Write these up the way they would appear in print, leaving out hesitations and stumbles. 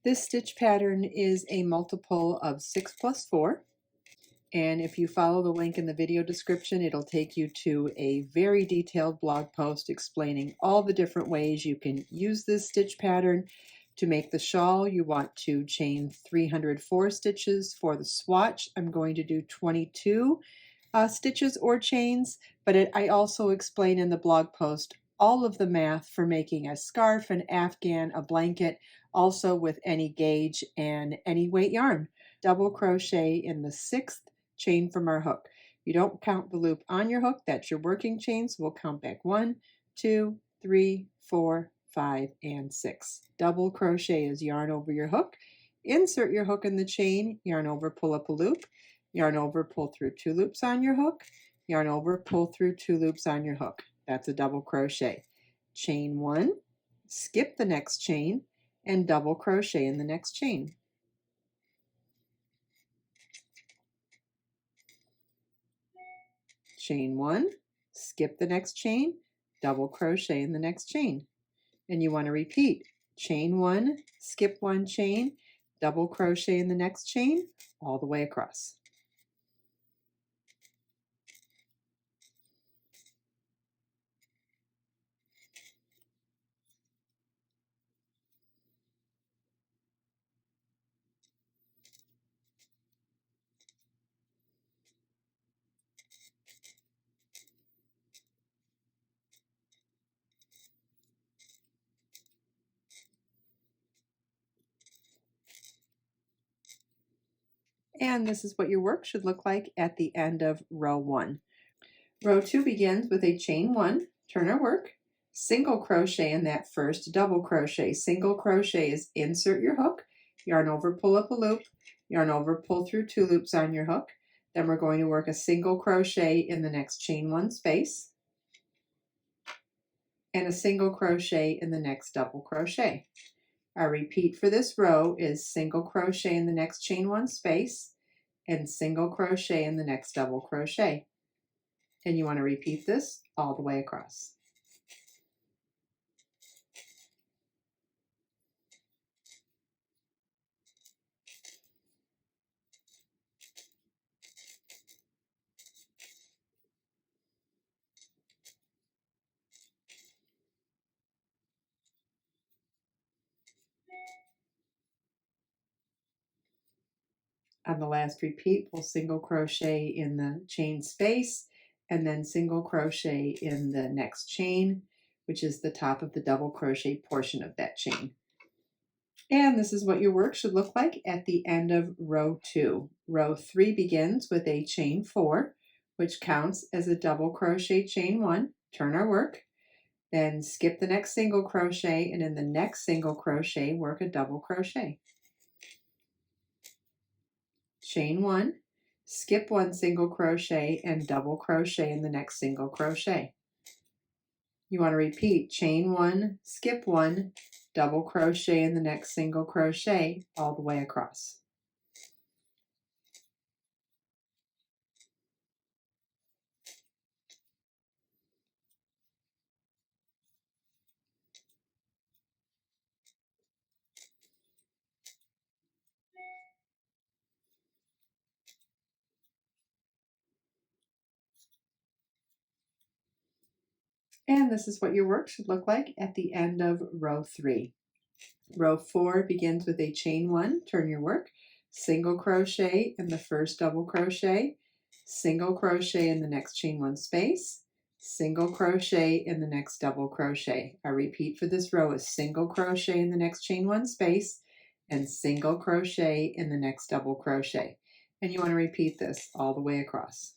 This stitch pattern is a multiple of 6 plus 4. And if you follow the link in the video description, it'll take you to a very detailed blog post explaining all the different ways you can use this stitch pattern. To make the shawl, you want to chain 304 stitches. For the swatch, I'm going to do 22 stitches or chains, but I also explain in the blog post all of the math for making a scarf, an afghan, a blanket, also with any gauge and any weight yarn. Double crochet in the 6th chain from our hook. You don't count the loop on your hook, that's your working chain, so we'll count back 1, 2, 3, 4, 5, and 6. Double crochet is yarn over your hook. Insert your hook in the chain, yarn over, pull up a loop, yarn over, pull through 2 loops on your hook, yarn over, pull through 2 loops on your hook. That's a double crochet. Chain 1, skip the next chain, and double crochet in the next chain. Chain 1, skip the next chain, double crochet in the next chain. And you want to repeat chain 1, skip 1 chain, double crochet in the next chain, all the way across. And this is what your work should look like at the end of row 1. Row 2 begins with a chain 1, turn our work, single crochet in that first double crochet. Single crochet is insert your hook, yarn over, pull up a loop, yarn over, pull through 2 loops on your hook. Then we're going to work a single crochet in the next chain 1 space and a single crochet in the next double crochet. Our repeat for this row is single crochet in the next chain 1 space and single crochet in the next double crochet. And you want to repeat this all the way across. On the last repeat, we'll single crochet in the chain space and then single crochet in the next chain, which is the top of the double crochet portion of that chain. And this is what your work should look like at the end of row 2. Row 3 begins with a chain 4, which counts as a double crochet chain 1, turn our work, then skip the next single crochet, and in the next single crochet, work a double crochet. Chain 1, skip 1 single crochet, and double crochet in the next single crochet. You want to repeat chain 1, skip 1, double crochet in the next single crochet all the way across. And this is what your work should look like at the end of row 3. Row 4 begins with a chain 1, turn your work, single crochet in the first double crochet, single crochet in the next chain 1 space, single crochet in the next double crochet. Our repeat for this row is single crochet in the next chain 1 space and single crochet in the next double crochet. And you want to repeat this all the way across.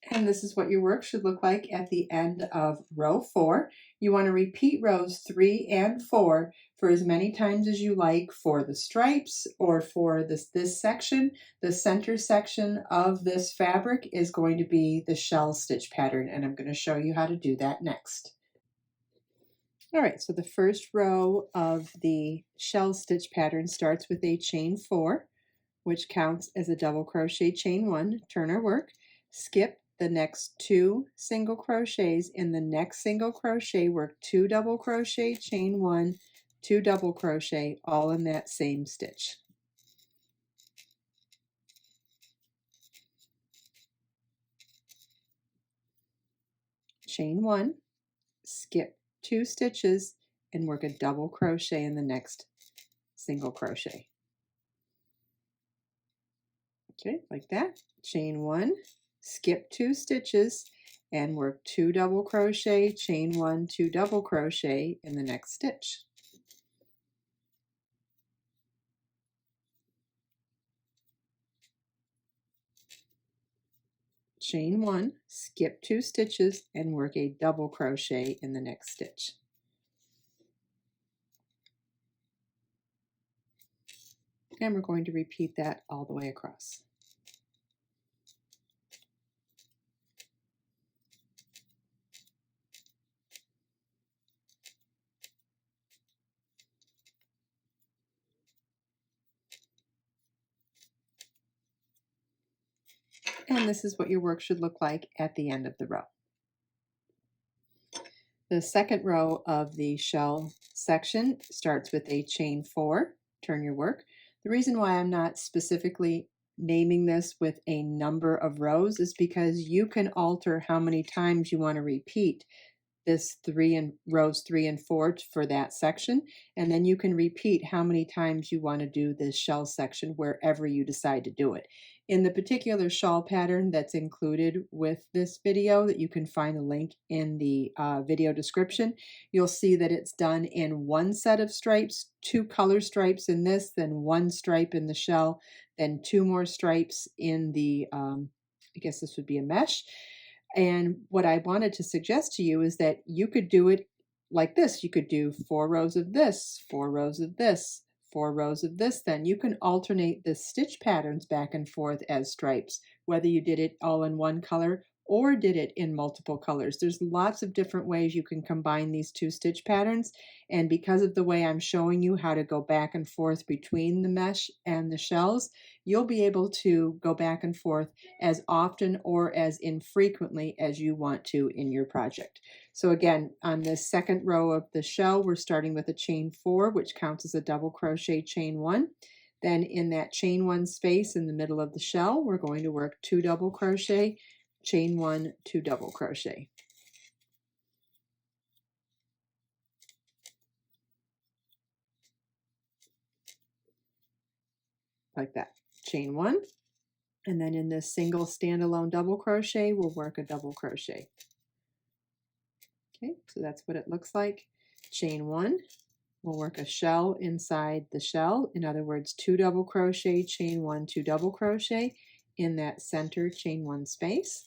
And this is what your work should look like at the end of row 4. You want to repeat rows 3 and 4 for as many times as you like for the stripes or for this section. The center section of this fabric is going to be the shell stitch pattern, and I'm going to show you how to do that next. All right, so the first row of the shell stitch pattern starts with a chain 4, which counts as a double crochet chain 1, turn our work, skip the next 2 single crochets. In the next single crochet, work 2 double crochet, chain 1, 2 double crochet, all in that same stitch. Chain 1, skip 2 stitches, and work a double crochet in the next single crochet. Okay, like that. Chain 1, skip 2 stitches, and work 2 double crochet, chain 1, 2 double crochet in the next stitch. Chain 1, skip 2 stitches, and work a double crochet in the next stitch. And we're going to repeat that all the way across. And this is what your work should look like at the end of the row. The second row of the shell section starts with a chain 4, turn your work. The reason why I'm not specifically naming this with a number of rows is because you can alter how many times you want to repeat this rows 3 and 4 for that section, and then you can repeat how many times you want to do this shell section wherever you decide to do it. In the particular shawl pattern that's included with this video, that you can find a link in the video description, you'll see that it's done in 1 set of stripes, 2 color stripes in this, then 1 stripe in the shell, then 2 more stripes in the I guess this would be a mesh. And what I wanted to suggest to you is that you could do it like this. You could do 4 rows of this, 4 rows of this, 4 rows of this. Then you can alternate the stitch patterns back and forth as stripes, whether you did it all in 1 color or did it in multiple colors. There's lots of different ways you can combine these 2 stitch patterns. And because of the way I'm showing you how to go back and forth between the mesh and the shells, you'll be able to go back and forth as often or as infrequently as you want to in your project. So again, on this second row of the shell, we're starting with a chain 4, which counts as a double crochet chain 1. Then in that chain 1 space in the middle of the shell, we're going to work 2 double crochet, chain 1, 2 double crochet. Like that. Chain 1, and then in this single standalone double crochet, we'll work a double crochet. Okay, so that's what it looks like. Chain 1, we'll work a shell inside the shell. In other words, 2 double crochet, chain 1, 2 double crochet in that center chain 1 space.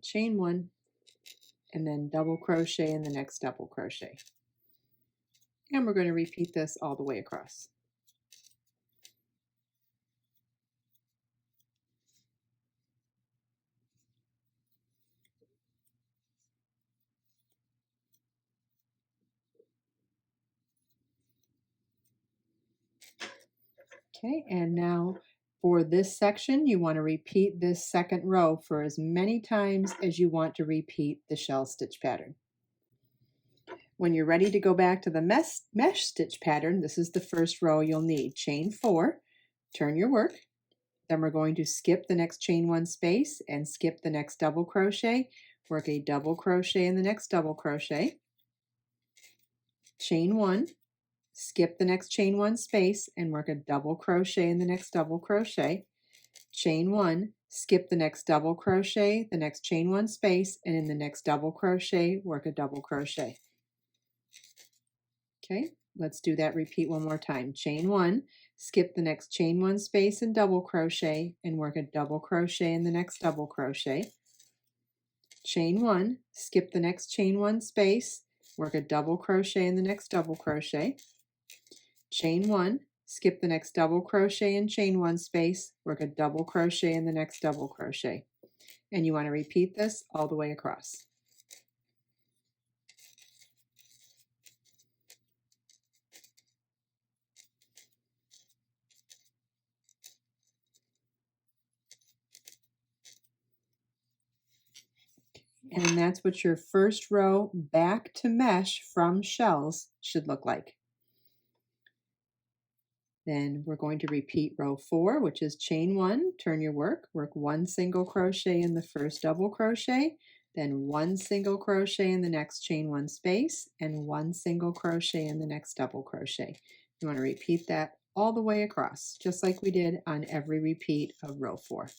Chain 1, and then double crochet in the next double crochet. And we're going to repeat this all the way across. Okay, and now for this section, you want to repeat this second row for as many times as you want to repeat the shell stitch pattern. When you're ready to go back to the mesh stitch pattern, this is the first row you'll need. Chain 4, turn your work. Then we're going to skip the next chain 1 space and skip the next double crochet. Work a double crochet in the next double crochet. Chain 1, skip the next chain 1 space and work a double crochet in the next double crochet. Chain 1, skip the next double crochet, the next chain 1 space, and in the next double crochet, work a double crochet. Okay, let's do that repeat one more time. Chain 1, skip the next chain 1 space and double crochet and work a double crochet in the next double crochet. Chain 1, skip the next chain 1 space, work a double crochet in the next double crochet. Chain 1, skip the next double crochet and chain 1 space, work a double crochet in the next double crochet. And you want to repeat this all the way across. And that's what your first row back to mesh from shells should look like. Then we're going to repeat row 4, which is chain 1, turn your work 1 single crochet in the first double crochet, then 1 single crochet in the next chain 1 space, and 1 single crochet in the next double crochet. You want to repeat that all the way across, just like we did on every repeat of row 4.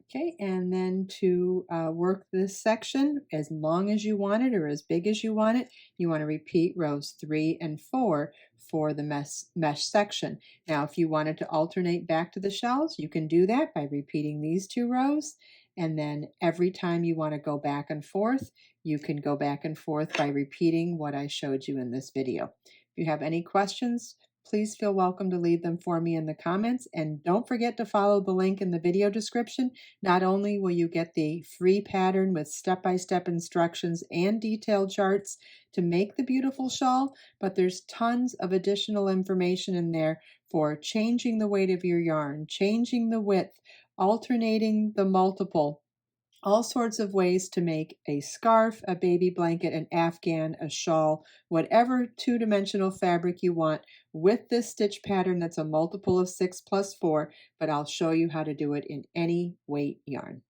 Okay, and then to work this section as long as you want it or as big as you want it, you want to repeat rows 3 and 4 for the mesh section. Now, if you wanted to alternate back to the shells, you can do that by repeating these 2 rows. And then every time you want to go back and forth, you can go back and forth by repeating what I showed you in this video. If you have any questions, please feel welcome to leave them for me in the comments. And don't forget to follow the link in the video description. Not only will you get the free pattern with step-by-step instructions and detailed charts to make the beautiful shawl, but there's tons of additional information in there for changing the weight of your yarn, changing the width, alternating the multiple, all sorts of ways to make a scarf, a baby blanket, an afghan, a shawl, whatever two-dimensional fabric you want with this stitch pattern that's a multiple of 6 plus 4, but I'll show you how to do it in any weight yarn.